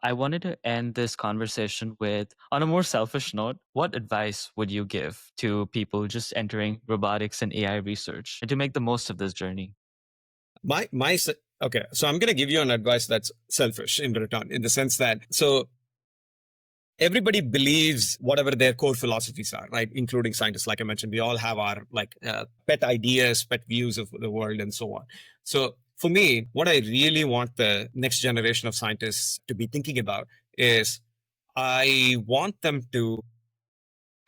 I wanted to end this conversation with, on a more selfish note, what advice would you give to people just entering robotics and AI research and to make the most of this journey? Okay, so I'm going to give you an advice that's selfish in return, in the sense that, so everybody believes whatever their core philosophies are, right? Including scientists. Like I mentioned, we all have our pet ideas, pet views of the world, and so on. So for me, what I really want the next generation of scientists to be thinking about is I want them to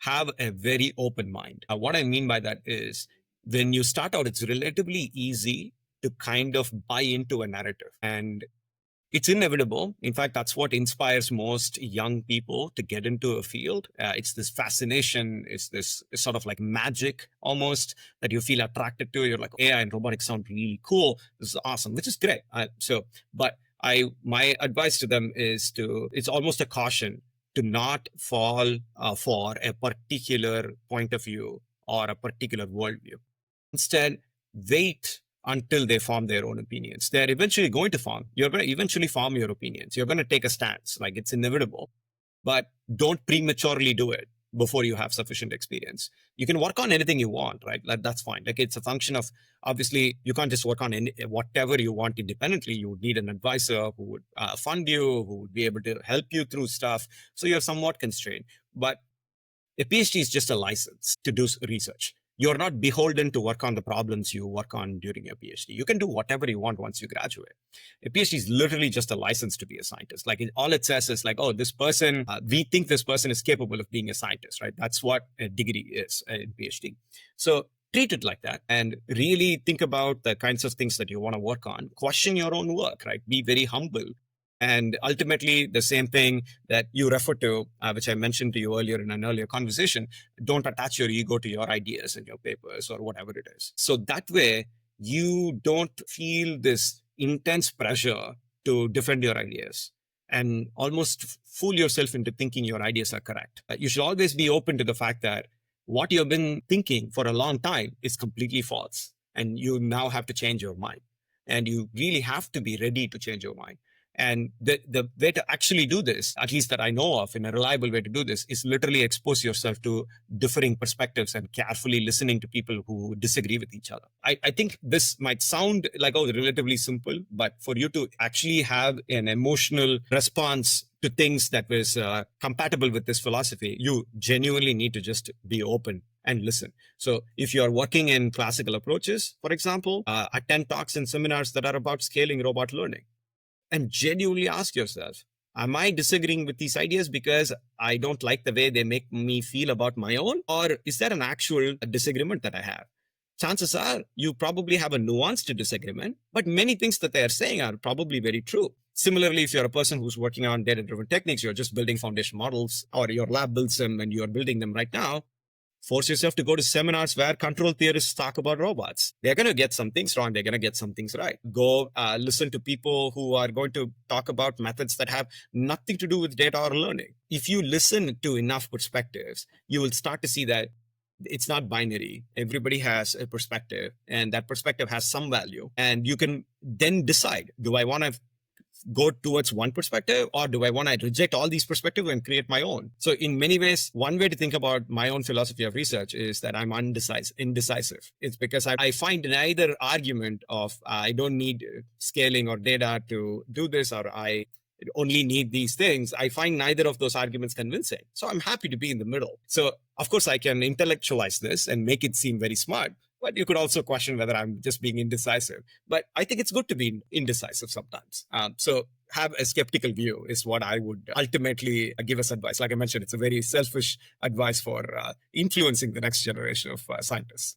have a very open mind. What I mean by that is when you start out, it's relatively easy to kind of buy into a narrative. And it's inevitable. In fact, that's what inspires most young people to get into a field. It's this fascination, it's this sort of like magic almost that you feel attracted to. You're like, AI and robotics sound really cool. This is awesome, which is great. But my advice to them is it's almost a caution to not fall for a particular point of view or a particular worldview. Instead, wait until they form their own opinions. They're eventually going to form. You're going to eventually form your opinions. You're going to take a stance, like it's inevitable, but don't prematurely do it before you have sufficient experience. You can work on anything you want, right? That's fine. Like it's a function of, obviously, you can't just work on whatever you want independently. You would need an advisor who would fund you, who would be able to help you through stuff. So you're somewhat constrained. But a PhD is just a license to do research. You're not beholden to work on the problems you work on during your PhD. You can do whatever you want once you graduate. A PhD is literally just a license to be a scientist. All it says is like, oh, this person, we think this person is capable of being a scientist, right? That's what a degree is in PhD. So treat it like that and really think about the kinds of things that you want to work on. Question your own work, right? Be very humble. And ultimately, the same thing that you refer to, which I mentioned to you earlier in an earlier conversation, don't attach your ego to your ideas and your papers or whatever it is. So that way, you don't feel this intense pressure to defend your ideas and almost fool yourself into thinking your ideas are correct. You should always be open to the fact that what you've been thinking for a long time is completely false. And you now have to change your mind. And you really have to be ready to change your mind. And the way to actually do this, at least that I know of in a reliable way to do this, is literally expose yourself to differing perspectives and carefully listening to people who disagree with each other. I think this might sound like, oh, relatively simple, but for you to actually have an emotional response to things that was compatible with this philosophy, you genuinely need to just be open and listen. So if you're working in classical approaches, for example, attend talks and seminars that are about scaling robot learning. And genuinely ask yourself, am I disagreeing with these ideas because I don't like the way they make me feel about my own? Or is there an actual disagreement that I have? Chances are you probably have a nuanced disagreement, but many things that they are saying are probably very true. Similarly, if you're a person who's working on data-driven techniques, you're just building foundation models, or your lab builds them and you're building them right now, force yourself to go to seminars where control theorists talk about robots. They're going to get some things wrong. They're going to get some things right. Go listen to people who are going to talk about methods that have nothing to do with data or learning. If you listen to enough perspectives, you will start to see that it's not binary. Everybody has a perspective, and that perspective has some value. And you can then decide, do I want to go towards one perspective, or do I want to reject all these perspectives and create my own? So in many ways, one way to think about my own philosophy of research is that I'm indecisive. It's because I find neither argument of I don't need scaling or data to do this, or I only need these things. I find neither of those arguments convincing. So I'm happy to be in the middle. So of course I can intellectualize this and make it seem very smart, but you could also question whether I'm just being indecisive. But I think it's good to be indecisive sometimes. So have a skeptical view is what I would ultimately give as advice. Like I mentioned, it's a very selfish advice for influencing the next generation of scientists.